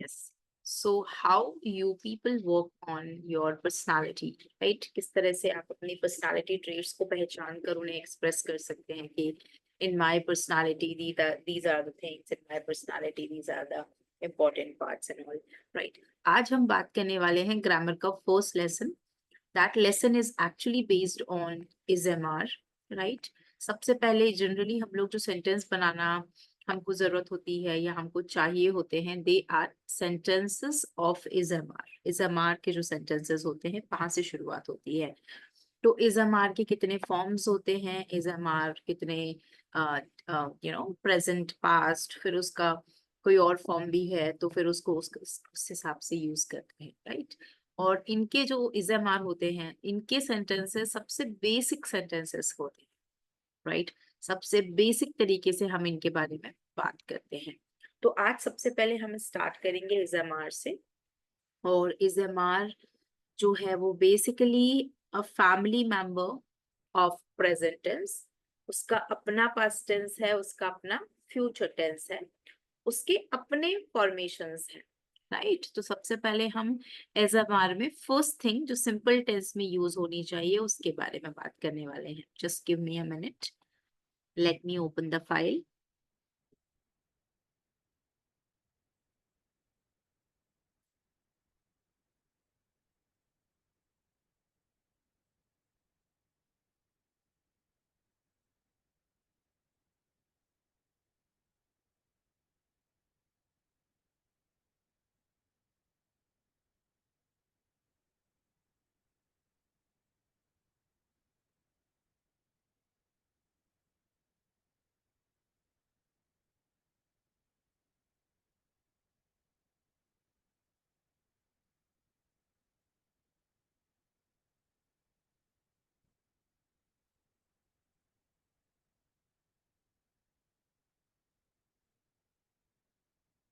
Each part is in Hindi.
Yes. So how you people work on your personality, right? किस तरह से आप अपनी personality traits को पहचान कर उन्हें express कर सकते हैं कि in my personality these are the things, in my personality these are the important parts and all, right? आज हम बात करने वाले हैं grammar का first lesson. That lesson is actually based on ISMR, right? सबसे पहले जनरली हम लोग जो सेंटेंस बनाना हमको जरूरत होती है या हमको चाहिए होते हैं, दे आर सेंटेंसेस ऑफ इजएमआर. इजएमआर के जो सेंटेंसेस होते हैं वहां से शुरुआत होती है. तो इजएमआर के कितने फॉर्म्स होते हैं, इजएमआर कितने प्रेजेंट पास्ट, फिर उसका कोई और फॉर्म भी है तो फिर उसको उस हिसाब से यूज करते हैं, राइट? और इनके जो इजएमआर होते हैं इनके सेंटेंसेस सबसे बेसिक सेंटेंसेस होते हैं, राइट? सबसे बेसिक तरीके से हम इनके बारे में बात करते हैं. तो आज सबसे पहले हम स्टार्ट करेंगे इजएमआर से. और इजएमआर जो है वो basically a family member of present tense. उसका अपना पास्ट टेंस है, उसका अपना फ्यूचर टेंस है, उसके अपने फॉर्मेशंस हैं, राइट? तो सबसे पहले हम एसएमआर में फर्स्ट थिंग जो सिंपल टेंस में यूज होनी चाहिए उसके बारे में बात करने वाले हैं. Just give me a minute, let me open the file.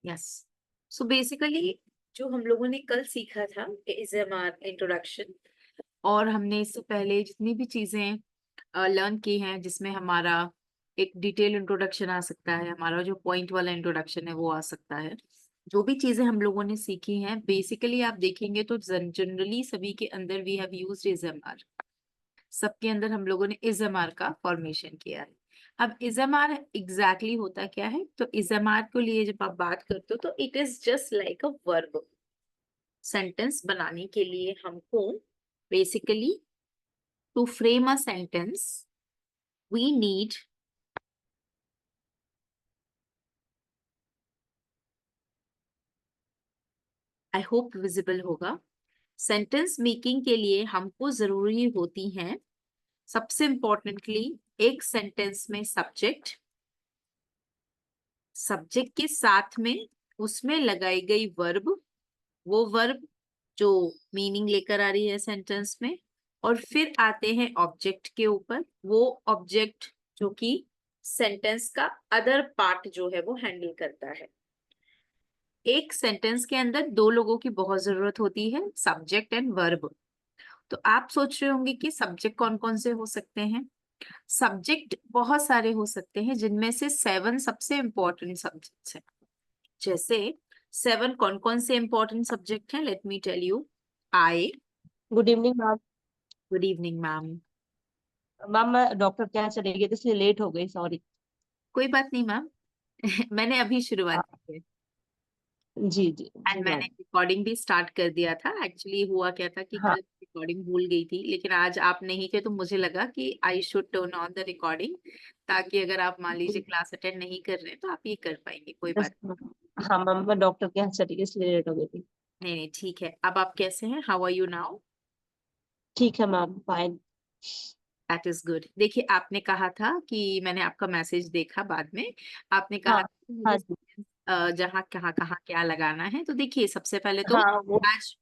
Yes. So basically जो हम लोगों ने कल सीखा था एसएमआर इंट्रोडक्शन, और हमने इससे पहले जितनी भी चीजें लर्न की हैं जिसमें हमारा एक डिटेल इंट्रोडक्शन आ सकता है, हमारा जो पॉइंट वाला इंट्रोडक्शन है वो आ सकता है. जो भी चीजें हम लोगों ने सीखी हैं बेसिकली आप देखेंगे तो जनरली सभी के अंदर वी हैव यूज्ड इजएमआर. सबके अंदर हम लोगों ने इजएमआर का फॉर्मेशन किया है. अब इजएमआर एग्जैक्टली होता क्या है? तो इजएमआर को लिए जब आप बात करते हो तो it is just like a verb. Sentence बनाने के लिए हमको basically to frame a sentence we need I hope visible होगा. सेंटेंस मेकिंग के लिए हमको जरूरी होती हैं सबसे इंपॉर्टेंटली एक सेंटेंस में सब्जेक्ट, सब्जेक्ट के साथ में उसमें लगाई गई वर्ब, वो वर्ब जो मीनिंग लेकर आ रही है सेंटेंस में, और फिर आते हैं ऑब्जेक्ट के ऊपर, वो ऑब्जेक्ट जो कि सेंटेंस का अदर पार्ट जो है वो हैंडल करता है. एक सेंटेंस के अंदर दो लोगों की बहुत जरूरत होती है, सब्जेक्ट एंड वर्ब. तो आप सोच रहे होंगे कि सब्जेक्ट कौन कौन से हो सकते हैं. सब्जेक्ट बहुत सारे हो सकते हैं जिनमें से 7 सबसे इंपॉर्टेंट सब्जेक्ट्स हैं. जैसे 7 कौन कौन से इंपॉर्टेंट सब्जेक्ट हैं, let me tell you. I. Good evening ma'am. Good evening ma'am. Ma'am मैं डॉक्टर के यहाँ चली गई थी इसलिए लेट हो गई, सॉरी. कोई बात नहीं मैम. मैंने अभी शुरुआत की है जी जी जी एंड मैंने मैम. रिकॉर्डिंग भी स्टार्ट कर दिया था. एक्चुअली हुआ क्या था कि हाँ. कल रिकॉर्डिंग भूल गई थी, लेकिन आज आप नहीं थे तो मुझे लगा कि I should turn on the recording, ताकि अगर आप मान लीजिए क्लास अटेंड नहीं कर रहे हैं तो आप ये कर पाएंगे. कोई बात हाँ मैम मैं डॉक्टर के यहाँ चली गई इसलिए लेट हो गई थी. नहीं. नहीं ठीक है. अब आप कैसे हैं? How are you now? ठीक है ma'am, fine. That is good. देखिए आपने कहा था कि मैंने आपका मैसेज देखा बाद में, आपने कहा हाँ. था कि हाँ मुझे जी. जहाँ कहाँ कहाँ क्या लगाना है. तो देखिए सबसे पहले तो हाँ वो. आज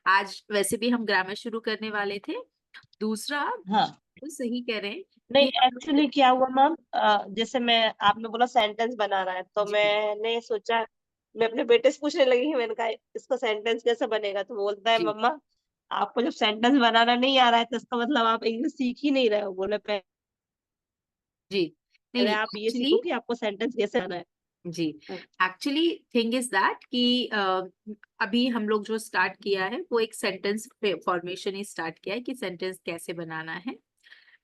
आज वैसे भी हम ग्रामर शुरू करने वाले थे. दूसरा हाँ. तो सही कह रहे हैं नहीं कि हम लोग एक्चुअली क्या हुआ मैम, जैसे मैं आपने बोला सेंटेंस बना रहा है तो जी मैंने सोचा, मैं अपने बेटे से पूछने लगी कि मैंने कहा इसका सेंटेंस कैसे बनेगा, तो बोलता है जी मम्मा आपको जब सेंटेंस बनाना नहीं आ रहा है तो इसका मतलब आप इंग्लिश सीख ही नहीं रहे हो. बोले जी. नहीं पहले नहीं आप ये एक्चुअली सीखो कि आपको सेंटेंस कैसे आना है. जी, अच्छा। एक्चुअली थिंग इज दैट कि अभी हम लोग जो स्टार्ट किया है वो एक सेंटेंस फॉर्मेशन ही स्टार्ट किया है कि सेंटेंस कैसे बनाना है।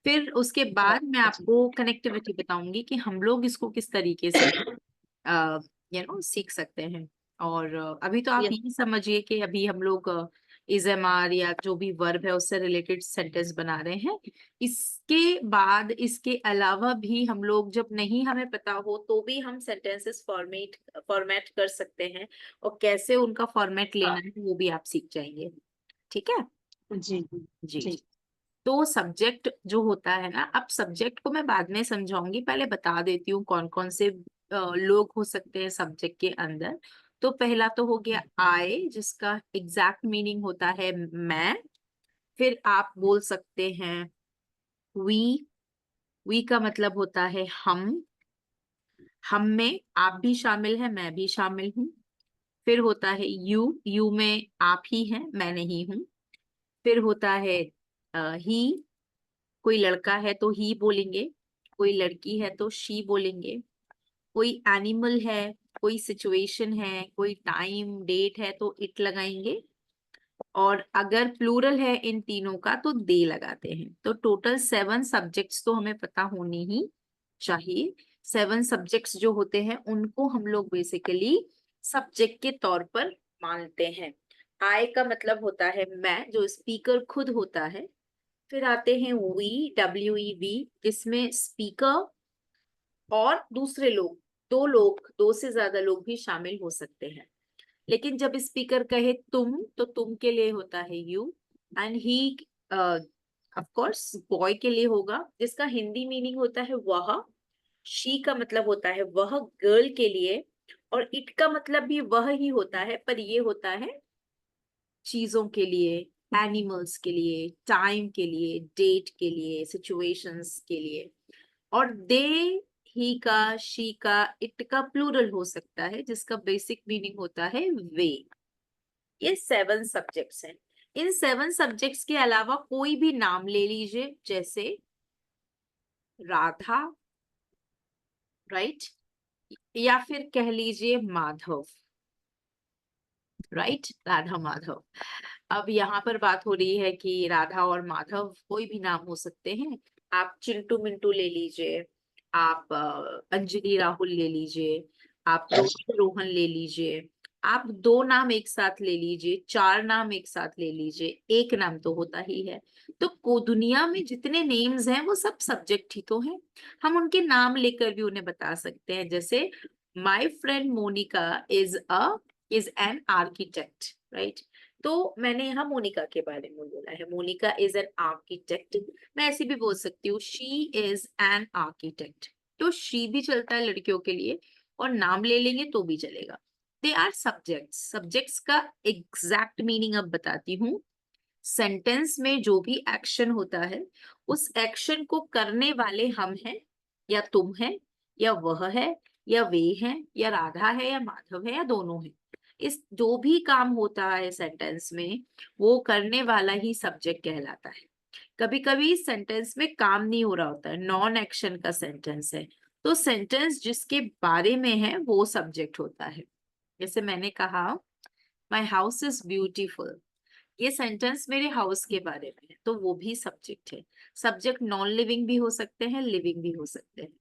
फिर उसके बाद मैं जी। आपको कनेक्टिविटी बताऊंगी कि हम लोग इसको किस तरीके से सीख सकते हैं। और अभी तो आप यस। ये समझिए कि अभी हम लोग इज एम आर या जो भी वर्ब है उससे रिलेटेड सेंटेंस बना रहे हैं। इसके बाद इसके अलावा भी हम लोग जब नहीं हमें पता हो तो भी हम सेंटेंसेस फॉर्मेट कर सकते हैं, और कैसे उनका फॉर्मेट लेना है वो भी आप सीख जाएंगे। ठीक है। जी। जी जी। जी। तो सब्जेक्ट जो होता है ना, अब सब्जेक्ट को मैं बाद में समझाऊंगी, पहले बता देती हूँ कौन कौन से लोग हो सकते हैं सब्जेक्ट के अंदर। तो पहला तो हो गया आई, जिसका एग्जैक्ट मीनिंग होता है मैं। फिर आप बोल सकते हैं वी। वी का मतलब होता है हम में आप भी शामिल है, मैं भी शामिल हूँ। फिर होता है यू में आप ही हैं, मैं नहीं हूँ। फिर होता है ही। कोई लड़का है तो ही बोलेंगे, कोई लड़की है तो शी बोलेंगे। कोई एनिमल है, कोई सिचुएशन है, कोई टाइम डेट है तो इट लगाएंगे। और अगर प्लूरल है इन तीनों का तो दे लगाते हैं। तो टोटल 7 सब्जेक्ट्स तो हमें पता होनी ही चाहिए। 7 सब्जेक्ट्स जो होते हैं उनको हम लोग बेसिकली सब्जेक्ट के तौर पर मानते हैं। आई का मतलब होता है मैं, जो स्पीकर खुद होता है। फिर आते हैं वी, WEV, जिसमें स्पीकर और दूसरे लोग, दो लोग, दो से ज्यादा लोग भी शामिल हो सकते हैं। लेकिन जब स्पीकर कहे तुम, तो तुम के लिए होता है you. And he of course boy के लिए होगा, जिसका हिंदी मीनिंग होता है वह। शी का मतलब होता है वह गर्ल के लिए। और इट का मतलब भी वह ही होता है, पर ये होता है चीजों के लिए, एनिमल्स के लिए, टाइम के लिए, डेट के लिए, सिचुएशंस के लिए। और दे, ही का, शी का, इट का प्लूरल हो सकता है, जिसका बेसिक मीनिंग होता है वे। ये 7 सब्जेक्ट्स हैं। इन 7 सब्जेक्ट्स के अलावा कोई भी नाम ले लीजिए, जैसे राधा, राइट, या फिर कह लीजिए माधव, राइट, राधा माधव। अब यहाँ पर बात हो रही है कि राधा और माधव कोई भी नाम हो सकते हैं। आप चिंटू मिंटू ले लीजिए, आप अंजलि राहुल ले लीजिए, आप रोहित रोहन ले लीजिए। आप 2 नाम एक साथ ले लीजिए, 4 नाम एक साथ ले लीजिए, एक नाम तो होता ही है। तो दुनिया में जितने नेम्स हैं वो सब सब्जेक्ट ही तो हैं। हम उनके नाम लेकर भी उन्हें बता सकते हैं, जैसे my friend Monica is an architect, right. तो मैंने यहाँ मोनिका के बारे में बोला है, मोनिका इज एन आर्किटेक्ट। मैं ऐसे भी बोल सकती हूँ शी इज एन आर्किटेक्ट। तो शी भी चलता है लड़कियों के लिए, और नाम ले लेंगे तो भी चलेगा। They are subjects. सब्जेक्ट्स का एग्जैक्ट मीनिंग अब बताती हूँ। सेंटेंस में जो भी एक्शन होता है, उस एक्शन को करने वाले हम हैं, या तुम है, या वह है, या वे हैं, या राधा है, या माधव है, या दोनों है। इस जो भी काम होता है सेंटेंस में, वो करने वाला ही सब्जेक्ट कहलाता है। कभी कभी सेंटेंस में काम नहीं हो रहा होता है, नॉन एक्शन का सेंटेंस है, तो सेंटेंस जिसके बारे में है वो सब्जेक्ट होता है। जैसे मैंने कहा माई हाउस इज ब्यूटीफुल, ये सेंटेंस मेरे हाउस के बारे में है, तो वो भी सब्जेक्ट है। सब्जेक्ट नॉन लिविंग भी हो सकते हैं, लिविंग भी हो सकते हैं।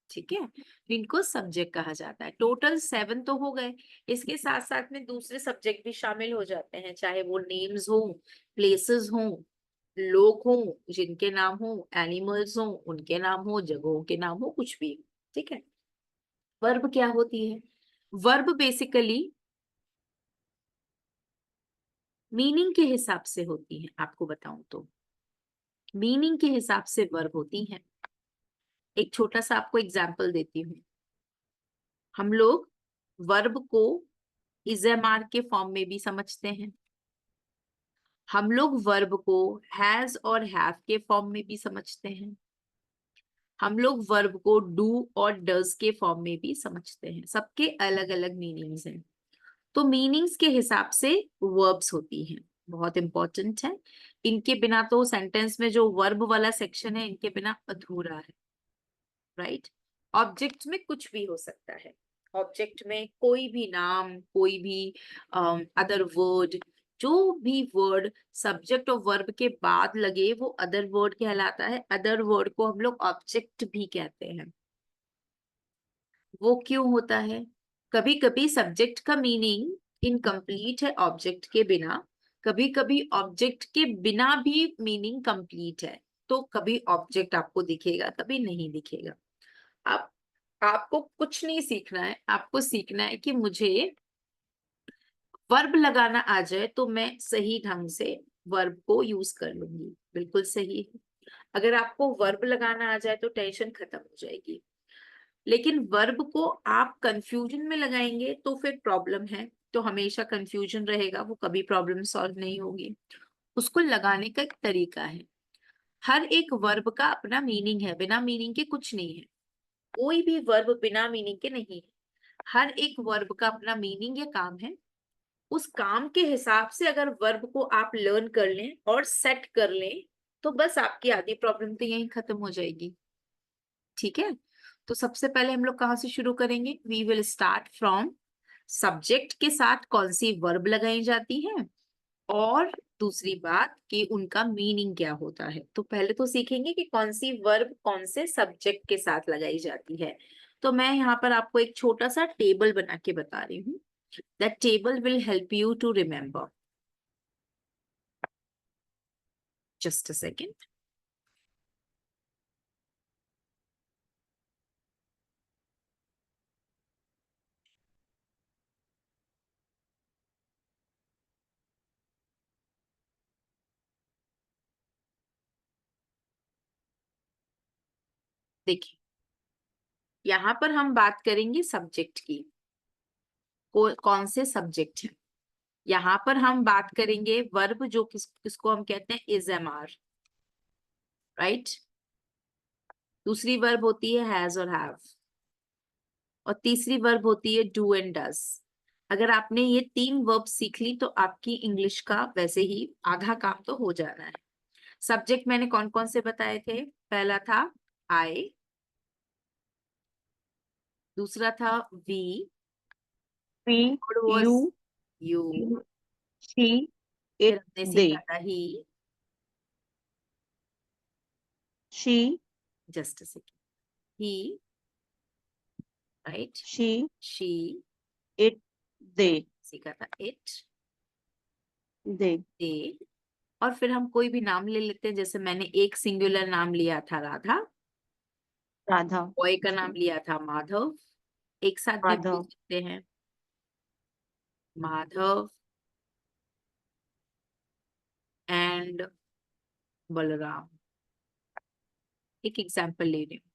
ठीक है, तो इनको सब्जेक्ट कहा जाता है। टोटल 7 तो हो गए। इसके साथ साथ में दूसरे सब्जेक्ट भी शामिल हो जाते हैं, चाहे वो नेम्स हो, प्लेसेस हो, लोग हो जिनके नाम हो, एनिमल्स हो उनके नाम हो, जगहों के नाम हो, कुछ भी। ठीक है। वर्ब क्या होती है? वर्ब बेसिकली मीनिंग के हिसाब से होती है। आपको बताऊं तो मीनिंग के हिसाब से वर्ब होती है। एक छोटा सा आपको एग्जाम्पल देती हूँ। हम लोग वर्ब को इज़ेमार के फॉर्म में भी समझते हैं। हम लोग वर्ब को हैज और हैव के फॉर्म में भी समझते हैं। हम लोग वर्ब को डू और डज के फॉर्म में भी समझते हैं। सबके अलग अलग मीनिंग्स हैं। तो मीनिंग्स के हिसाब से वर्ब्स होती हैं, बहुत इंपॉर्टेंट है। इनके बिना तो सेंटेंस में जो वर्ब वाला सेक्शन है, इनके बिना अधूरा है, राइट। ऑब्जेक्ट में कुछ भी हो सकता है। ऑब्जेक्ट में कोई भी नाम, कोई भी अदर वर्ड, जो भी वर्ड सब्जेक्ट और वर्ब के बाद लगे वो अदर वर्ड कहलाता है। अदर वर्ड को हम लोग ऑब्जेक्ट भी कहते हैं। वो क्यों होता है? कभी कभी सब्जेक्ट का मीनिंग इनकम्प्लीट है ऑब्जेक्ट के बिना, कभी कभी ऑब्जेक्ट के बिना भी मीनिंग कंप्लीट है। तो कभी ऑब्जेक्ट आपको दिखेगा, कभी नहीं दिखेगा। आप आपको कुछ नहीं सीखना है, आपको सीखना है कि मुझे वर्ब लगाना आ जाए तो मैं सही ढंग से वर्ब को यूज कर लूंगी। बिल्कुल सही है। अगर आपको वर्ब लगाना आ जाए तो टेंशन खत्म हो जाएगी। लेकिन वर्ब को आप कंफ्यूजन में लगाएंगे तो फिर प्रॉब्लम है। तो हमेशा कंफ्यूजन रहेगा, वो कभी प्रॉब्लम सॉल्व नहीं होगी। उसको लगाने का एक तरीका है। हर एक वर्ब का अपना मीनिंग है, बिना मीनिंग के कुछ नहीं है। कोई भी वर्ब बिना मीनिंग के नहीं है। हर एक वर्ब का अपना मीनिंग या काम है। उस काम के हिसाब से अगर वर्ब को आप लर्न कर लें और सेट कर लें तो बस आपकी आधी प्रॉब्लम तो यहीं खत्म हो जाएगी। ठीक है। तो सबसे पहले हम लोग कहाँ से शुरू करेंगे? We will start from subject के साथ कौन सी वर्ब लगाई जाती है, और दूसरी बात कि उनका मीनिंग क्या होता है। तो पहले तो सीखेंगे कि कौन सी वर्ब कौन से सब्जेक्ट के साथ लगाई जाती है। तो मैं यहाँ पर आपको एक छोटा सा टेबल बना के बता रही हूँ। That table will help you to remember. Just a second. देखिए, यहाँ पर हम बात करेंगे सब्जेक्ट की। कौन से सब्जेक्ट है? यहाँ पर हम बात करेंगे वर्ब जो किसको हम कहते हैं इज एम आर, राइट। दूसरी वर्ब होती है हैज और हैव, और तीसरी वर्ब होती है डू एंड डज। अगर आपने ये 3 वर्ब सीख ली तो आपकी इंग्लिश का वैसे ही आधा काम तो हो जाना है। सब्जेक्ट मैंने कौन कौन से बताए थे? पहला था आई, दूसरा था we, we, third was you, you, she, फिर it, हमने they. सीखा था ही। She, just second. He, right. she, she, it, फिर they, सीखा था इट, they. दे। और फिर हम कोई भी नाम ले लेते हैं, जैसे मैंने एक सिंगुलर नाम लिया था राधा, Radha, बॉय का नाम लिया था माधव। एक साथ भी बोल Madhav, सकते हैं माधव एंड बलराम। एक एग्जाम्पल ले रही हूँ,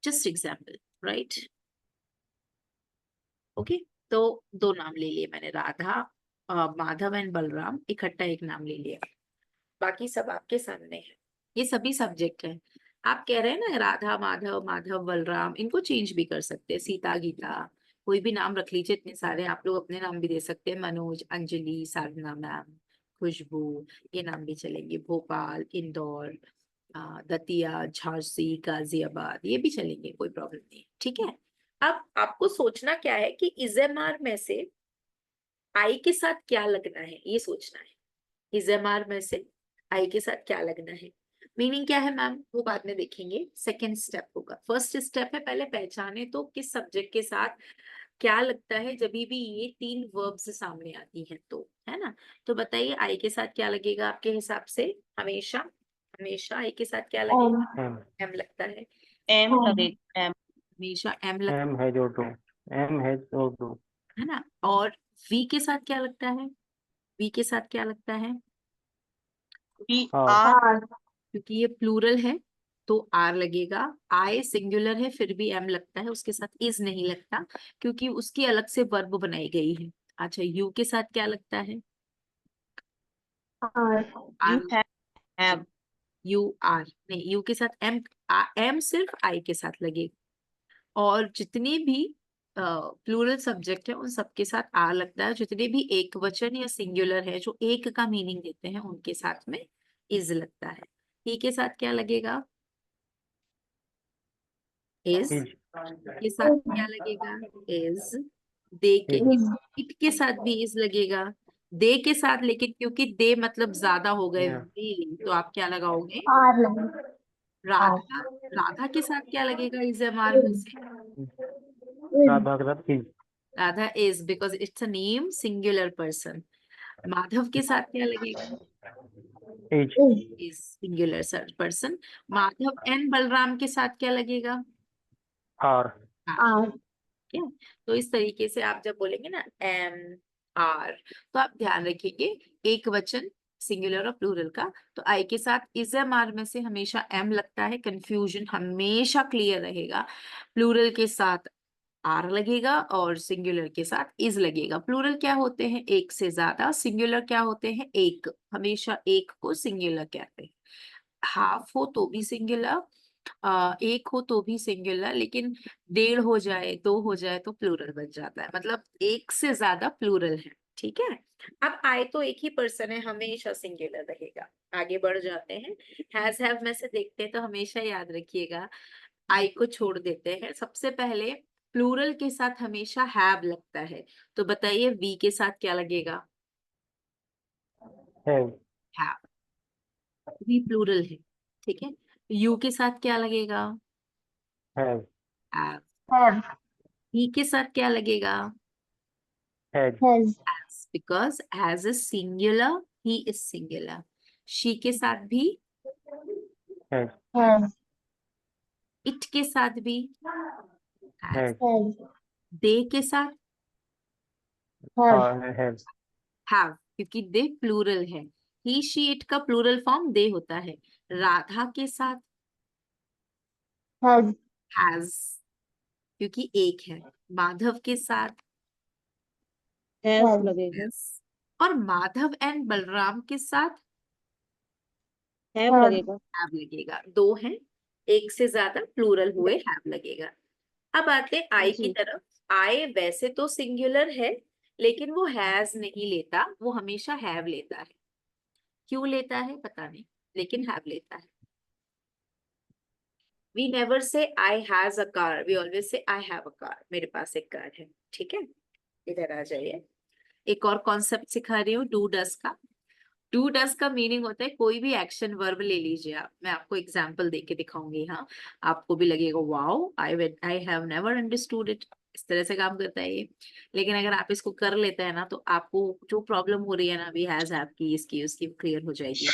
जस्ट एग्जाम्पल, राइट। ओके। तो 2 नाम ले लिए मैंने, राधा, माधव एंड बलराम, इकट्ठा एक नाम ले लिया। बाकी सब आपके सामने है। ये सभी सब्जेक्ट है। आप कह रहे हैं ना राधा, माधव, माधव, बलराम, इनको चेंज भी कर सकते हैं। सीता, गीता, कोई भी नाम रख लीजिए। इतने सारे आप लोग अपने नाम भी दे सकते हैं। मनोज, अंजलि, साधना मैम, खुशबू, ये नाम भी चलेंगे। भोपाल, इंदौर, दतिया, झांसी, गाजियाबाद, ये भी चलेंगे, कोई प्रॉब्लम नहीं। ठीक है। अब आपको सोचना क्या है कि इजेमआर में से आई के साथ क्या लगना है, ये सोचना है। इजेमआर में से आई के साथ क्या लगना है। मीनिंग क्या है मैम, वो बाद में देखेंगे, सेकेंड स्टेप होगा। फर्स्ट स्टेप है पहले पहचाने तो किस सब्जेक्ट के साथ क्या लगता है जब भी ये 3 वर्ब्स सामने आती हैं तो, है ना। तो बताइए आई के साथ क्या लगेगा आपके हिसाब से? हमेशा हमेशा आई के साथ क्या लगेगा? एम एम लगता है। M लगेगा M. हमेशा एम लगता एम हैज और डू एम हैज और डू है ना। और वी के साथ क्या लगता है? वी के साथ क्या लगता है? We are are. क्योंकि ये प्लूरल है तो आर लगेगा। आई सिंगुलर है फिर भी एम लगता है, उसके साथ इज नहीं लगता क्योंकि उसकी अलग से वर्ब बनाई गई है। अच्छा, यू के साथ क्या लगता है? Are. Are. You have. You are नहीं, यू के साथ एम। एम सिर्फ आई के साथ लगेगा। और जितने भी प्लूरल सब्जेक्ट है उन सबके साथ आर लगता है। जितने भी एक वचन या सिंगुलर है जो एक का मीनिंग देते हैं उनके साथ में इज लगता है। ही के साथ क्या लगेगा? इज is, के साथ क्या लगेगा? इज। दे के is, इट के साथ भी इज लगेगा। दे के साथ, लेकिन क्योंकि दे मतलब ज्यादा हो गए yeah, वी, तो आप क्या लगाओगे? आर लगेगा। राधा। राधा के साथ क्या लगेगा इज एम आर में से? Radha के साथ is, Radha is, because it's a name, singular person. Madhav के साथ क्या लगेगा? is, is, singular person. Madhav and Balram के साथ क्या लगेगा? are, are. क्या? तो इस तरीके से आप जब बोलेंगे ना एम आर, तो आप ध्यान रखिएगा एक वचन सिंगुलर और प्लूरल का, तो आई के साथ इज एम आर में से हमेशा एम लगता है, कंफ्यूजन हमेशा क्लियर रहेगा। प्लूरल के साथ आर लगेगा और सिंगुलर के साथ इज लगेगा। प्लूरल क्या होते हैं? एक से ज्यादा। सिंगुलर क्या होते हैं? एक। हमेशा एक को सिंगुलर कहते हैं। हाफ हो तो भी सिंगुलर, एक हो तो भी सिंगुलर, लेकिन डेढ़ हो जाए, दो हो जाए तो प्लूरल बन जाता है। मतलब एक से ज्यादा प्लूरल है। ठीक है। अब आए तो एक ही पर्सन है, हमेशा सिंगुलर रहेगा। आगे बढ़ जाते हैं। हैज हैव में से देखते हैं, तो हमेशा याद रखिएगा आई को छोड़ देते हैं। सबसे पहले प्लूरल के साथ हमेशा हैव लगता है, तो बताइए वी के साथ क्या लगेगा? have, have. वी प्लूरल है। ठीक है। यू के साथ क्या लगेगा? have, have. हैव। ही के साथ क्या लगेगा? has, has. has, because has is singular, he is singular। she के साथ भी, has, हैज। it के साथ भी, has। has, has. they के साथ हैव। have, have, क्योंकि they प्लूरल है। he she it का प्लूरल फॉर्म they होता है। राधा के साथ हैज। has, क्योंकि एक है। माधव के साथ हैज हैज। लगेगा। has, और माधव एंड बलराम के साथ हैव हैव। लगेगा। have लगेगा। दो हैं, एक से ज्यादा प्लूरल हुए have लगेगा। अब आते आई की जी। तरफ। आई वैसे तो सिंगुलर है, लेकिन वो हैज नहीं लेता, वो हमेशा हैव लेता है। क्यों लेता है पता नहीं, लेकिन हैव लेता है। We never say I has a car, we always say I have a car, मेरे पास एक कार है। ठीक है। इधर आ जाइए। एक और कॉन्सेप्ट सिखा रही हूँ, डू डस का। डू डस का मीनिंग होता है कोई भी एक्शन वर्ब ले लीजिए आप। मैं आपको एग्जांपल देके दिखाऊंगी। हाँ, आपको भी लगेगा wow, I have never understood it. इस तरह से काम करता है ये। लेकिन अगर आप इसको कर लेते हैं ना, तो आपको जो प्रॉब्लम हो रही है ना अभी हैज हैव की, इसकी उसकी क्लियर हो जाएगी।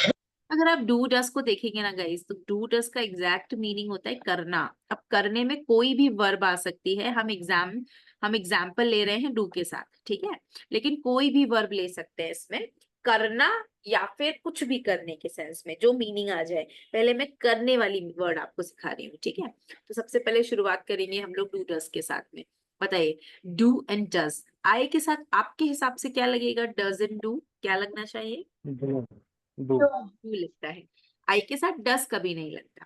अगर आप डू डस को देखेंगे ना गाइस, तो डू डस का एग्जैक्ट मीनिंग होता है करना। अब करने में कोई भी वर्ब आ सकती है। हम एग्जाम्पल ले रहे हैं डू के साथ, ठीक है, लेकिन कोई भी वर्ब ले सकते हैं इसमें। करना या फिर कुछ भी करने के सेंस में जो मीनिंग आ जाए। पहले मैं करने वाली वर्ड आपको सिखा रही हूँ। ठीक है। तो सबसे पहले शुरुआत करेंगे हम लोग डू डस के साथ में। बताइए डू एंड डज, आई के साथ आपके हिसाब से क्या लगेगा? डज एंड डू क्या लगना चाहिए? do, do, डू लगता है। आई के साथ डज कभी नहीं लगता।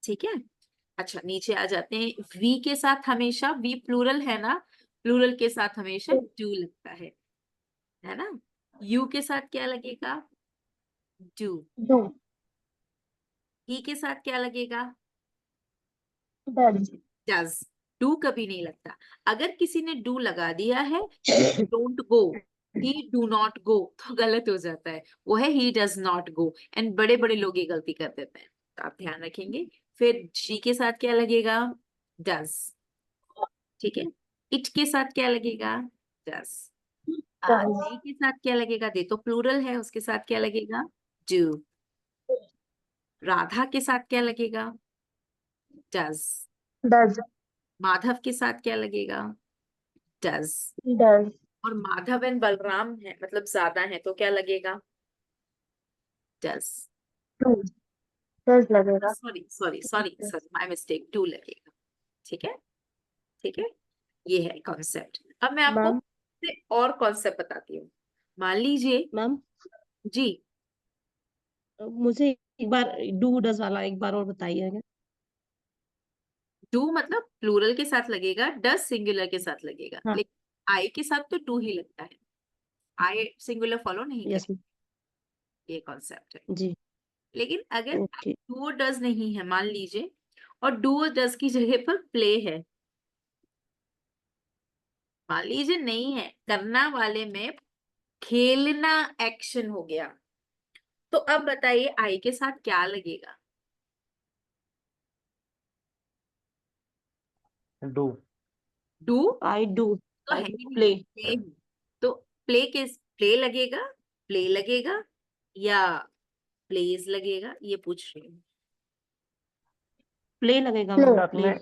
ठीक है। अच्छा, नीचे आ जाते हैं। वी के साथ हमेशा, वी प्लूरल है ना, प्लूरल के साथ हमेशा डू लगता है ना। यू के साथ क्या लगेगा? डू। डू। ही के साथ क्या लगेगा? डज। डज। डू कभी नहीं लगता। अगर किसी ने डू लगा दिया है, don't go, he do not go, तो गलत हो जाता है। वो है he does not go. And बड़े बड़े लोग ये गलती कर देते हैं, तो आप ध्यान रखेंगे। फिर शी के साथ क्या लगेगा? डज। ठीक है। इट के साथ क्या लगेगा? डज। डज। दे के साथ क्या लगेगा? दे तो प्लूरल है, उसके साथ क्या लगेगा? डू। राधा के साथ क्या लगेगा? डज। डज। माधव के साथ क्या लगेगा? डज। डज। और माधव एंड बलराम है, मतलब ज्यादा है, तो क्या लगेगा? डज। डू। डज लगेगा। Sorry sorry sorry sorry, my mistake, do लगेगा। ठीक है। ठीक है। ये है कॉन्सेप्ट। अब मैं आपको मैम। और कॉन्सेप्ट बताती हूँ। मान लीजिए मैम, जी, मुझे एक बार डू डज वाला एक बार और बताइए। डू मतलब प्लूरल के साथ लगेगा, डज सिंगुलर के साथ लगेगा, हाँ। लेकिन आई के साथ तो डू ही लगता है। आई सिंगुलर फॉलो नहीं यस करेगा, ये कॉन्सेप्ट है। जी। लेकिन अगर ओके। डू और डज नहीं है मान लीजिए, और डू और डज की जगह पर प्ले है। मान लीजिए नहीं है, करना वाले में खेलना एक्शन हो गया, तो अब बताइए आई के साथ क्या लगेगा? डू। Do I do. तो I है do ही नहीं, play. प्ले है। तो प्ले लगेगा, प्ले लगेगा या प्लेज लगेगा, ये पूछ रही हूँ। Play लगेगा Play. मैम, साथ play. में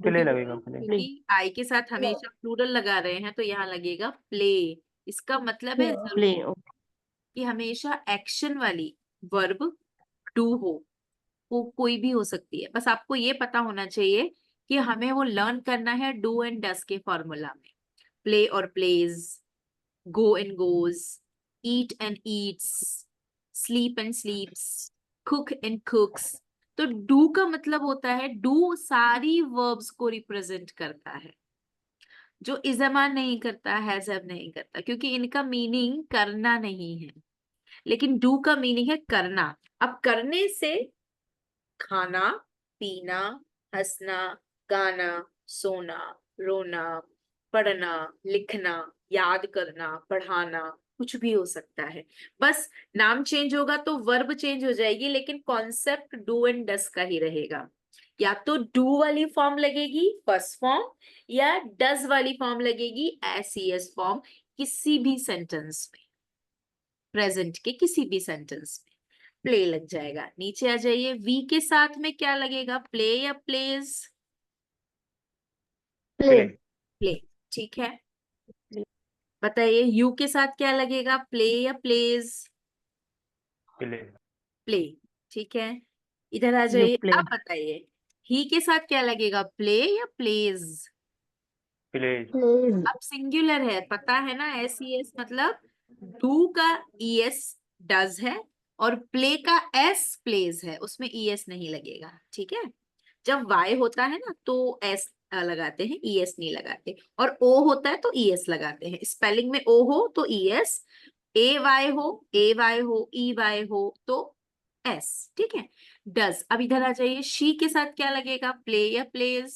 प्ले क्योंकि लगेगा, प्ले। क्योंकि आई के साथ हमेशा प्लूरल लगा रहे हैं, तो यहाँ लगेगा प्ले। इसका मतलब है Play. Play. Okay. कि हमेशा एक्शन वाली वर्ब डू हो, वो कोई भी हो सकती है। बस आपको ये पता होना चाहिए कि हमें वो लर्न करना है डू एंड डस के फॉर्मूला में। प्ले और plays, go and goes, eat and eats, sleep and sleeps, cook and cooks. तो डू का मतलब होता है, डू सारी वर्ब्स को रिप्रेजेंट करता है, जो इज़ामान नहीं करता, हैज़ नहीं करता, क्योंकि इनका मीनिंग करना नहीं है। लेकिन डू का मीनिंग है करना। अब करने से खाना, पीना, हंसना, गाना, सोना, रोना, पढ़ना, लिखना, याद करना, पढ़ाना, कुछ भी हो सकता है। बस नाम चेंज होगा तो वर्ब चेंज हो जाएगी, लेकिन कॉन्सेप्ट डू एंड डस का ही रहेगा। या तो डू वाली फॉर्म लगेगी फर्स्ट फॉर्म, या डस वाली फॉर्म लगेगी एस फॉर्म, किसी भी सेंटेंस में, प्रेजेंट के किसी भी सेंटेंस में प्ले लग जाएगा। नीचे आ जाइए, वी के साथ में क्या लगेगा, प्ले या प्लेज? प्ले। Play. प्ले, ठीक है। Play. बताइए यू के साथ क्या लगेगा, प्ले या प्लेज? प्ले। प्ले, ठीक है। इधर आ You जाइए, play. अब बताइए ही के साथ क्या लगेगा, प्ले या प्लेज? प्लेज। Plays. अब सिंगुलर है, पता है ना, एस मतलब डू का ईएस डज है, और प्ले का एस प्लेज है, उसमें ईएस नहीं लगेगा, ठीक है। जब वाई होता है ना तो एस लगाते हैं, ईएस नहीं लगाते, और ओ होता है तो ईएस लगाते हैं। स्पेलिंग में ओ हो तो ईएस, ए वाई हो ई वाई हो तो एस, ठीक है। डज, अब इधर आ जाइए, शी के साथ क्या लगेगा, प्ले या प्लेज?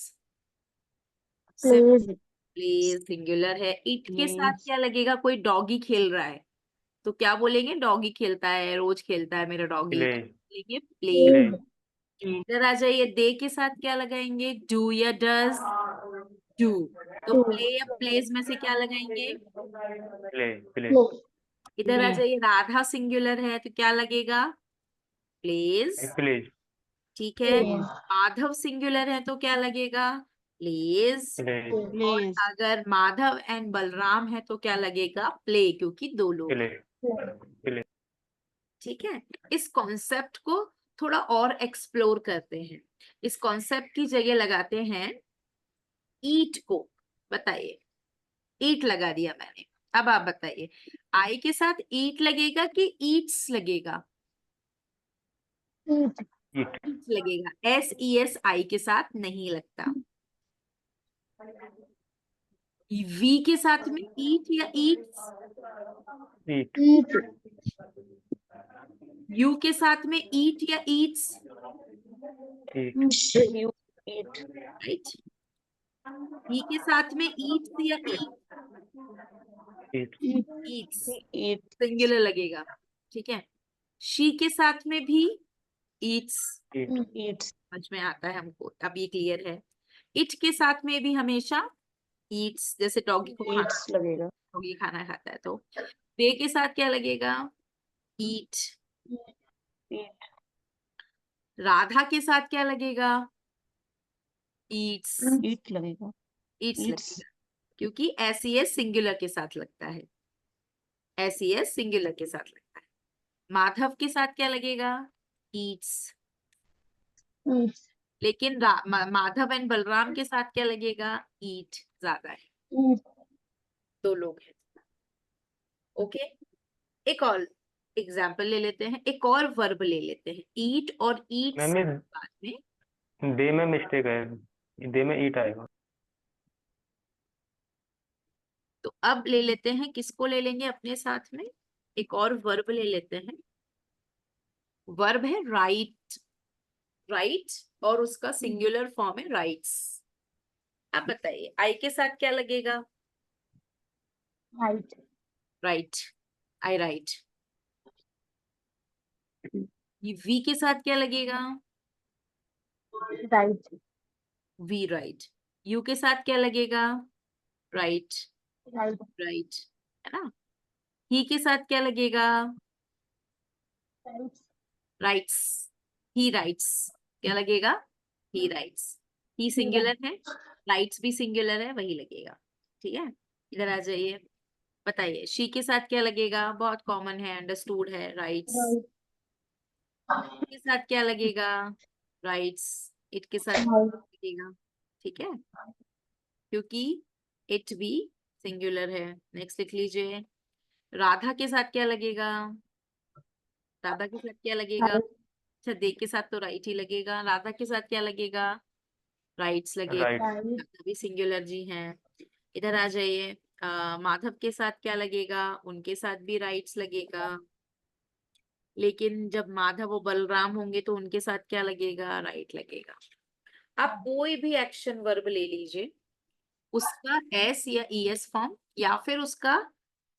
Plays. प्लेज सिंगुलर है। इट के साथ Plays. क्या लगेगा, कोई डॉगी खेल रहा है तो क्या बोलेंगे, डॉगी खेलता है, रोज खेलता है मेरा डॉगी, प्ले। बोलेंगे प्ले। Plays. इधर आ जाइए, दे के साथ क्या लगाएंगे, डू या डज? डू। तो Do. प्ले या प्लेज में से क्या लगाएंगे? प्ले। प्ले। Play. इधर आ Play. जाइए, राधा सिंगुलर है तो क्या लगेगा, प्लेज, प्लेज। ठीक है। Plays. माधव सिंगुलर है तो क्या लगेगा, प्लेज। प्लेज। और Plays. अगर माधव एंड बलराम है तो क्या लगेगा, प्ले, क्योंकि दो लोग हैं, प्ले। प्ले। ठीक है। इस कॉन्सेप्ट को थोड़ा और एक्सप्लोर करते हैं। इस कॉन्सेप्ट की जगह लगाते हैं ईट को। बताइए, ईट लगा दिया मैंने, अब आप बताइए आई के साथ ईट लगेगा कि ईट्स लगेगा? Eat. ईट। ईट लगेगा, एस आई के साथ नहीं लगता। वी के साथ में ईट या ईट्स? ईट। Eat. यू के साथ में ईट या eats? Eat. You eat. Right. He के साथ में ईट्स या eat? Eat. Eat. Eats We eat. Singular लगेगा, ठीक है। शी के साथ में भी ईट्स, ईट। Eats. समझ में आता है हमको, अब ये क्लियर है। इट के साथ में भी हमेशा ईट्स, जैसे डॉगी को खाना, Eats लगेगा. डॉगी खाना खाता है तो। दे के साथ क्या लगेगा, ईट। Eat. राधा के साथ क्या लगेगा, ईट्स। Eat लगेगा. Yeats Eats. लगेगा, क्योंकि एस सिंगुलर के साथ लगता है, एस सिंगुलर के साथ लगता है। माधव के साथ क्या लगेगा, ईट्स। Eat. लेकिन माधव एंड बलराम के साथ क्या लगेगा, ईट ज्यादा है, Eat. दो लोग हैं, ओके। एक और एग्जाम्पल ले लेते हैं, एक और वर्ब ले लेते हैं, ईट और ईट्स मैम बाद में। दे में मिस्टेक है, दे में ईट आएगा। तो अब ले लेते हैं, किसको ले लेंगे अपने साथ में, एक और वर्ब ले लेते हैं। वर्ब है राइट, राइट, और उसका सिंगुलर फॉर्म है राइट्स। आप बताइए आई के साथ क्या लगेगा? राइट। राइट, आई राइट। ये वी के साथ क्या लगेगा? राइट। We write. यू के साथ क्या लगेगा? Right, right. राइट, है ना? ही के साथ क्या लगेगा? राइट। राइट्स, ही राइट्स। क्या लगेगा? ही राइट्स। ही सिंगुलर है, राइट्स भी सिंगुलर है, वही लगेगा। ठीक है, इधर आ जाइए, बताइए शी के साथ क्या लगेगा? बहुत कॉमन है, अंडरस्टूड है, राइट्स। के साथ क्या लगेगा? राइट्स। इट के साथ लगेगा, ठीक है, क्योंकि इट भी सिंगुलर है। नेक्स्ट लिख लीजिए, राधा के साथ क्या लगेगा? राधा के साथ क्या लगेगा? अच्छा, दे के साथ तो राइट ही लगेगा। राधा के साथ क्या लगेगा? राइट्स लगेगा, राइट। राधा भी सिंगुलर जी हैं। इधर आ जाइए, माधव के साथ क्या लगेगा? उनके साथ भी राइट्स लगेगा, लेकिन जब माधव और बलराम होंगे तो उनके साथ क्या लगेगा? राइट लगेगा। आप कोई भी एक्शन वर्ब ले लीजिए, उसका एस या ईएस फॉर्म या फिर उसका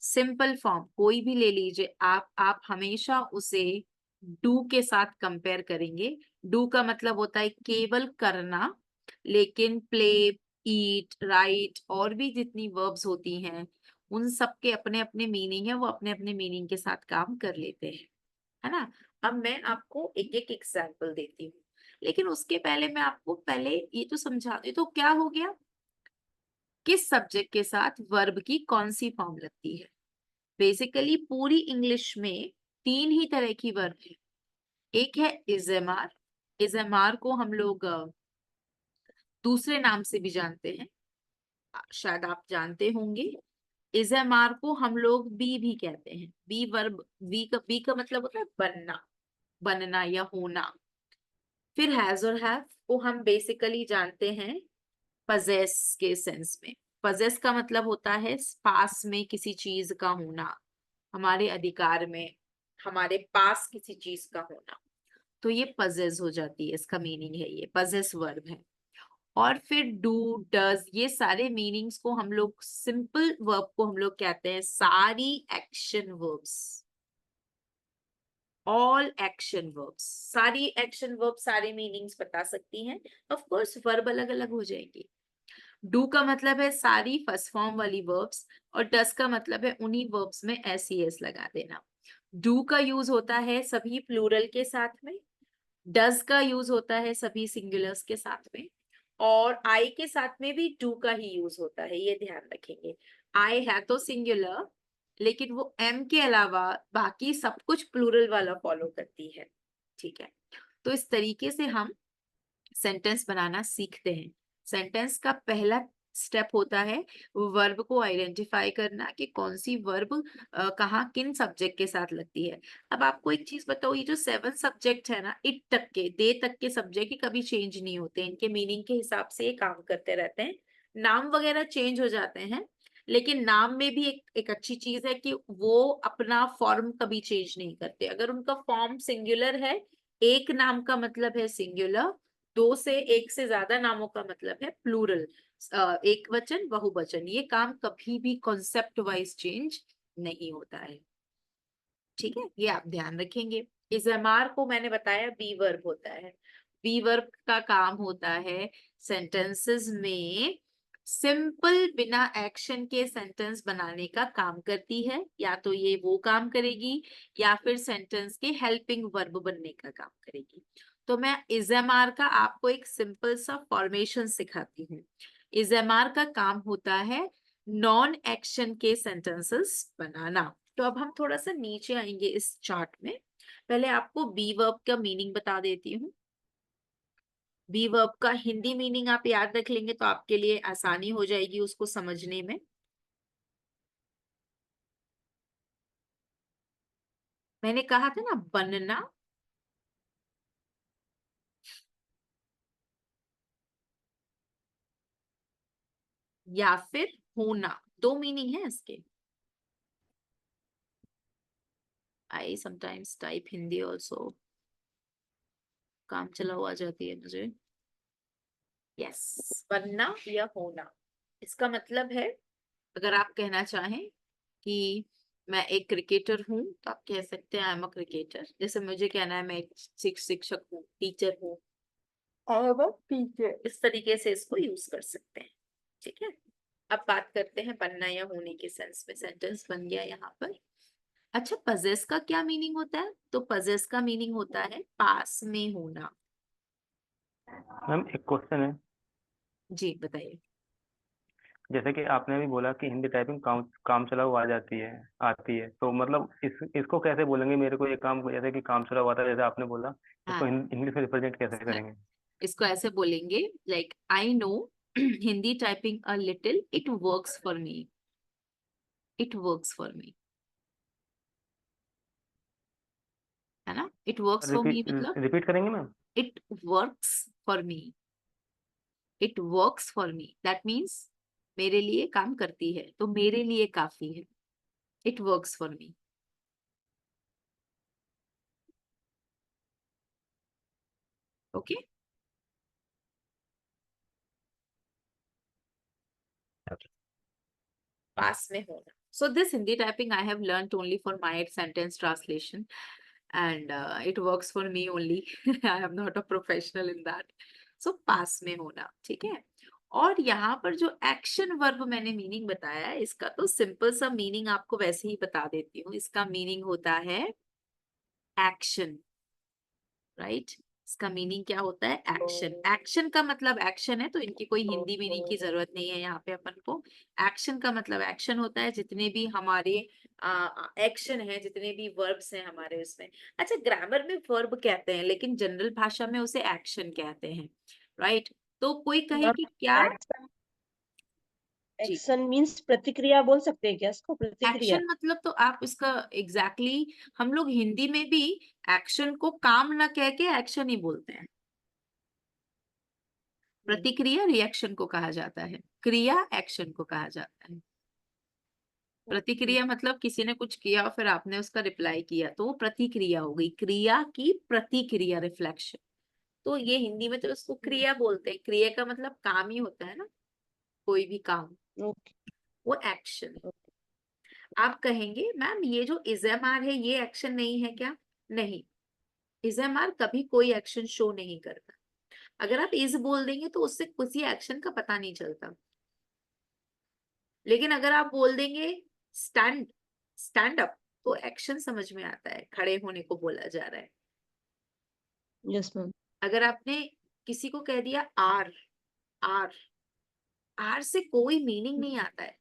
सिंपल फॉर्म कोई भी ले लीजिए, आप हमेशा उसे डू के साथ कंपेयर करेंगे। डू का मतलब होता है केवल करना, लेकिन प्ले, ईट, राइट और भी जितनी वर्ब्स होती हैं उन सब के अपने अपने मीनिंग है, वो अपने अपने मीनिंग के साथ काम कर लेते हैं, है ना? अब मैं आपको एक एक एग्जाम्पल देती हूँ, लेकिन उसके पहले मैं आपको पहले ये तो समझा दी, तो क्या हो गया, किस सब्जेक्ट के साथ वर्ब की कौन सी फॉर्म लगती है। बेसिकली पूरी इंग्लिश में तीन ही तरह की वर्ब है। एक है इजेमार, इजेमार को हम लोग दूसरे नाम से भी जानते हैं, शायद आप जानते होंगे। इजेमार को हम लोग बी भी कहते हैं। बी वर्ब, बी का मतलब होता है बनना, बनना या होना। फिर हैज और हैव को हम बेसिकली जानते हैं पजेस के सेंस में। पजेस का मतलब होता है पास में किसी चीज का होना, हमारे अधिकार में, हमारे पास किसी चीज का होना, तो ये पजेस हो जाती है, इसका मीनिंग है, ये पजेस वर्ब है। और फिर डू, डज, ये सारे मीनिंग्स को हम लोग, सिंपल वर्ब को हम लोग कहते हैं सारी action verbs, all action verbs. सारी एक्शन वर्ब सारे मीनिंग्स बता सकती हैं। ऑफ कोर्स वर्ब अलग अलग हो जाएंगी। डू का मतलब है सारी फर्स्ट फॉर्म वाली वर्ब्स, और डस का मतलब है उन्हीं वर्ब्स में एस ई एस लगा देना। डू का यूज होता है सभी प्लूरल के साथ में, डज का यूज होता है सभी सिंगुलर्स के साथ में, और आई के साथ में भी डू का ही यूज होता है, ये ध्यान रखेंगे। आई है तो सिंगुलर, लेकिन वो एम के अलावा बाकी सब कुछ प्लूरल वाला फॉलो करती है, ठीक है? तो इस तरीके से हम सेंटेंस बनाना सीखते हैं। सेंटेंस का पहला स्टेप होता है वर्ब को आइडेंटिफाई करना कि कौन सी वर्ब कहाँ किन सब्जेक्ट के साथ लगती है। अब आपको एक चीज बताओ, ये जो 7 सब्जेक्ट है ना, इट तक के, दे तक के सब्जेक्ट ही कभी चेंज नहीं होते, इनके मीनिंग के हिसाब से ये काम करते रहते हैं। नाम वगैरह चेंज हो जाते हैं, लेकिन नाम में भी एक अच्छी चीज है कि वो अपना फॉर्म कभी चेंज नहीं करते। अगर उनका फॉर्म सिंगुलर है, एक नाम का मतलब है सिंगुलर, दो से एक से ज्यादा नामों का मतलब है प्लूरल, एक वचन बहुवचन, ये काम कभी भी कॉन्सेप्ट वाइज चेंज नहीं होता है, ठीक है? ये आप ध्यान रखेंगे। इजमार को मैंने बताया बी वर्ब होता है। बी वर्ब का काम होता है सेंटेंसेस में सिंपल बिना एक्शन के सेंटेंस बनाने का काम करती है, या तो ये वो काम करेगी या फिर सेंटेंस के हेल्पिंग वर्ब बनने का काम करेगी। तो मैं इजमार का आपको एक सिंपल सा फॉर्मेशन सिखाती हूँ। इजमार का काम होता है नॉन एक्शन के सेंटेंसेस बनाना। तो अब हम थोड़ा सा नीचे आएंगे इस चार्ट में। पहले आपको बी वर्ब का मीनिंग बता देती हूँ। बी वर्ब का हिंदी मीनिंग आप याद रख लेंगे तो आपके लिए आसानी हो जाएगी उसको समझने में। मैंने कहा था ना बनना, या फिर होना, दो मीनिंग है इसके। I sometimes type Hindi also. काम चलाओ आ जाती है मुझे। यस, बनना या होना, इसका मतलब है अगर आप कहना चाहें कि मैं एक क्रिकेटर हूँ तो आप कह सकते हैं आई एम अ क्रिकेटर। जैसे मुझे कहना है मैं एक शिक्षक हूँ, टीचर हूँ, आई एम अ टीचर। इस तरीके से इसको यूज कर सकते हैं। ठीक है, अब बात करते हैं बनना या होने के सेंस में। सेंटेंस बन गया यहाँ पर। अच्छा, पजेस का क्या मीनिंग होता है? तो पजेस का मीनिंग होता है पास में होना। मैम एक क्वेश्चन है, जी बताइए। जैसे कि आपने अभी बोला कि हिंदी टाइपिंग काम चलाऊ आ जाती है, आती है, तो मतलब इसको कैसे बोलेंगे? मेरे को ये काम जैसे कि काम चलाऊ आता है, जैसे आपने बोला, इसको हाँ, इंग्लिश में रिप्रेजेंट कैसे करेंगे? इसको ऐसे बोलेंगे like I know Hindi typing a little, it works for me. It works for मी, है ना? It works for me repeat मतलब रिपीट करेंगे ma'am? It works for me. It works for me that means मेरे लिए काम करती है, तो मेरे लिए काफी है। It works for me. Okay, पास में होना। So this Hindi typing I have learned only for my sentence translation, and it works for me only. I am not a professional in that. So पास में होना, ठीक है। और यहाँ पर जो एक्शन वर्ब मैंने मीनिंग बताया है, इसका तो सिंपल सा मीनिंग आपको वैसे ही बता देती हूँ। इसका मीनिंग होता है एक्शन, राइट? इसका मीनिंग क्या होता है? एक्शन। एक्शन का मतलब एक्शन है, तो इनकी कोई हिंदी मीनिंग की जरूरत नहीं है यहाँ पे अपन को। एक्शन का मतलब एक्शन होता है, जितने भी हमारे एक्शन है, जितने भी वर्ब्स हैं हमारे उसमें। अच्छा, ग्रामर में वर्ब कहते हैं, लेकिन जनरल भाषा में उसे एक्शन कहते हैं, राइट? तो कोई कहे कि क्या? जी, एक्शन मीन्स प्रतिक्रिया बोल सकते हैं क्या इसको? प्रतिक्रिया। एक्शन मतलब तो आप इसका हम लोग हिंदी में भी एक्शन को काम ना कह के एक्शन ही बोलते हैं। प्रतिक्रिया रिएक्शन को कहा जाता है, क्रिया एक्शन को कहा जाता है। प्रतिक्रिया मतलब किसी ने कुछ किया और फिर आपने उसका रिप्लाई किया, तो वो प्रतिक्रिया हो गई। क्रिया की प्रतिक्रिया, रिफ्लेक्शन। तो ये हिंदी में तो उसको क्रिया बोलते हैं। क्रिया का मतलब काम ही होता है ना, कोई भी काम, ओके। वो एक्शन है। आप कहेंगे मैम ये जो इजएमआर है ये एक्शन नहीं है क्या? नहीं, इजएमआर कभी कोई एक्शन शो नहीं करता। अगर आप इज बोल देंगे तो उससे किसी एक्शन का पता नहीं चलता। लेकिन अगर आप बोल देंगे स्टैंड स्टैंड अप, तो एक्शन समझ में आता है, खड़े होने को बोला जा रहा है। Yes ma'am. अगर आपने किसी को कह दिया आर, आर, आर से कोई मीनिंग नहीं आता है।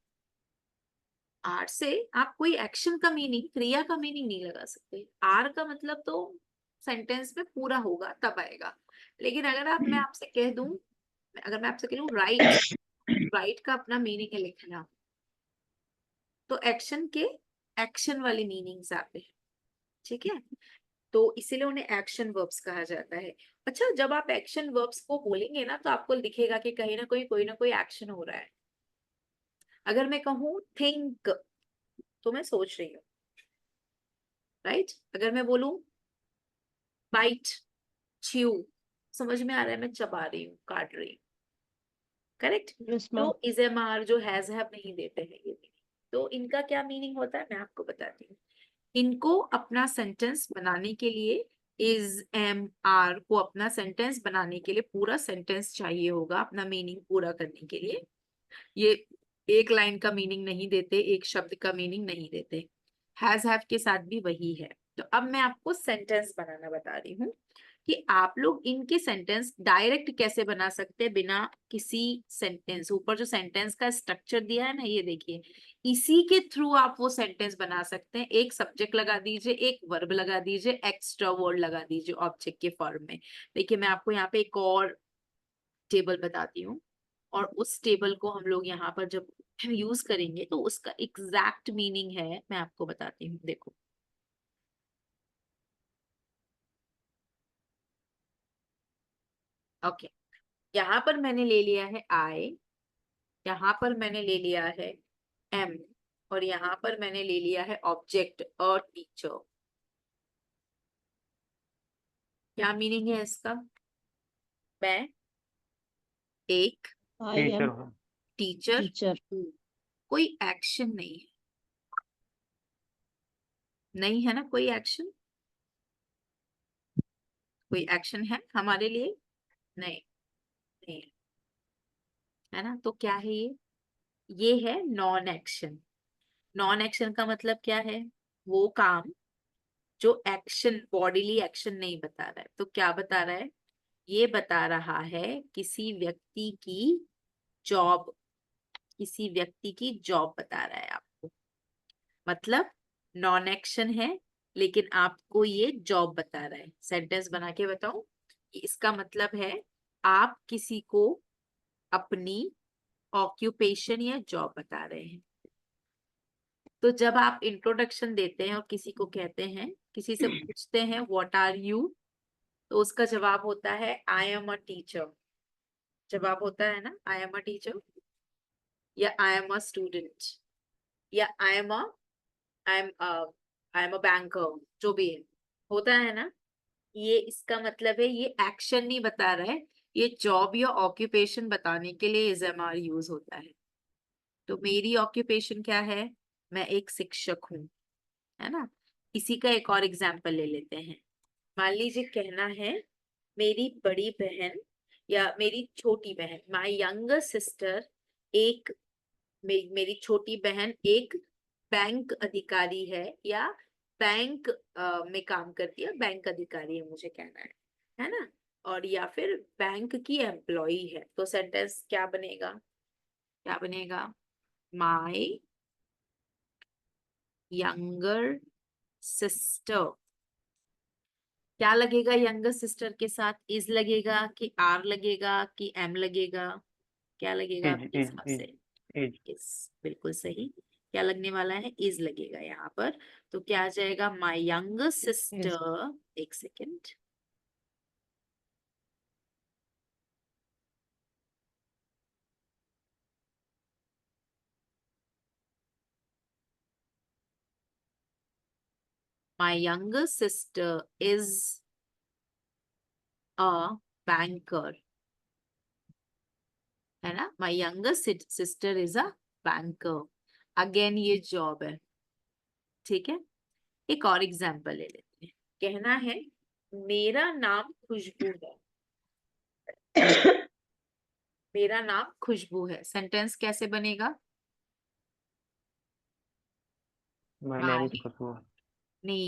आर से आप कोई एक्शन का मीनिंग, क्रिया का मीनिंग नहीं लगा सकते। आर का मतलब तो सेंटेंस में पूरा होगा तब आएगा। लेकिन अगर मैं आपसे कह दूं, अगर मैं आपसे कह दूं राइट, राइट का अपना मीनिंग है लिखना, तो एक्शन के एक्शन वाली मीनिंग्स आते हैं, ठीक है? तो इसीलिए उन्हें एक्शन वर्ब्स कहा जाता है। अच्छा, जब आप एक्शन वर्ब्स को बोलेंगे ना, तो आपको दिखेगा कि कहीं ना कोई एक्शन हो रहा है। अगर मैं कहूँ थिंक, तो मैं सोच रही हूँ, राइट? अगर मैं बोलूं बाइट, च्यू, समझ में आ रहा है मैं चबा रही हूँ, काट रही हूँ, करेक्ट? यस तो मैम। इजेमार जो हैज हैव नहीं देते हैं ये meaning। तो इनका क्या मीनिंग होता है मैं आपको बताती हूँ। इनको अपना सेंटेंस बनाने के लिए, इज एम आर को अपना सेंटेंस बनाने के लिए पूरा सेंटेंस चाहिए होगा, अपना मीनिंग पूरा करने के लिए। ये एक लाइन का मीनिंग नहीं देते, एक शब्द का मीनिंग नहीं देते। हैज हैव के साथ भी वही है। तो अब मैं आपको सेंटेंस बनाना बता रही हूँ कि आप लोग इनके सेंटेंस डायरेक्ट कैसे बना सकते हैं बिना किसी सेंटेंस। ऊपर जो सेंटेंस का स्ट्रक्चर दिया है ना, ये देखिए, इसी के थ्रू आप वो सेंटेंस बना सकते हैं। एक सब्जेक्ट लगा दीजिए, एक वर्ब लगा दीजिए, एक्स्ट्रा वर्ड लगा दीजिए ऑब्जेक्ट के फॉर्म में। देखिए मैं आपको यहाँ पे एक और टेबल बताती हूँ, और उस टेबल को हम लोग यहाँ पर जब यूज करेंगे तो उसका एग्जैक्ट मीनिंग है, मैं आपको बताती हूँ। देखो, ओके, यहाँ पर मैंने ले लिया है आई, यहाँ पर मैंने ले लिया है एम, और यहाँ पर मैंने ले लिया है ऑब्जेक्ट और टीचर। क्या मीनिंग है इसका? मैं एक I टीचर am हूँ। Teacher teacher. हूँ। कोई एक्शन नहीं है, नहीं है ना कोई एक्शन? कोई एक्शन है हमारे लिए? नहीं, नहीं है। है ना? तो क्या है ये है नॉन एक्शन। नॉन एक्शन का मतलब क्या है? वो काम जो एक्शन, बॉडीली एक्शन नहीं बता रहा है। तो क्या बता रहा है? ये बता रहा है किसी व्यक्ति की जॉब, किसी व्यक्ति की जॉब बता रहा है आपको। मतलब नॉन एक्शन है लेकिन आपको ये जॉब बता रहा है। सेंटेंस बना के बताऊं? इसका मतलब है आप किसी को अपनी ऑक्यूपेशन या जॉब बता रहे हैं। तो जब आप इंट्रोडक्शन देते हैं और किसी को कहते हैं, किसी से पूछते हैं व्हाट आर यू, तो उसका जवाब होता है आई एम अ टीचर। जवाब होता है ना आई एम अ टीचर, या आई एम अ स्टूडेंट, या आई एम अ बैंकर, जो भी है, होता है ना। ये इसका मतलब है ये एक्शन नहीं बता रहा है, ये जॉब या ऑक्यूपेशन बताने के लिए इज एम आर यूज होता है। तो मेरी ऑक्यूपेशन क्या है? मैं एक शिक्षक हूँ, है ना। इसी का एक और एग्जाम्पल ले लेते हैं। मान लीजिए कहना है मेरी बड़ी बहन या मेरी छोटी बहन, माई यंगर सिस्टर, एक मेरी छोटी बहन एक बैंक अधिकारी है, या बैंक में काम करती है, बैंक अधिकारी है मुझे कहना है ना। और या फिर बैंक की एम्प्लॉई है। तो सेंटेंस क्या बनेगा? क्या बनेगा? My younger sister. क्या लगेगा यंगर सिस्टर के साथ? इज लगेगा कि आर लगेगा कि एम लगेगा? क्या लगेगा इज आपके इज हिसाब इज से? इज इज, बिल्कुल सही। क्या लगने वाला है? इज लगेगा यहाँ पर। तो क्या आ जाएगा? माई यंगर Is सिस्टर, एक second, my younger sister is a banker, है ना। My younger sister is a banker. Again ये जॉब है, ठीक है। एक और एग्जाम्पल ले लेते हैं। कहना है मेरा नाम खुशबू है। मेरा नाम खुशबू है। सेंटेंस कैसे बनेगा? माय नेम माई इज खुशबू। नहीं,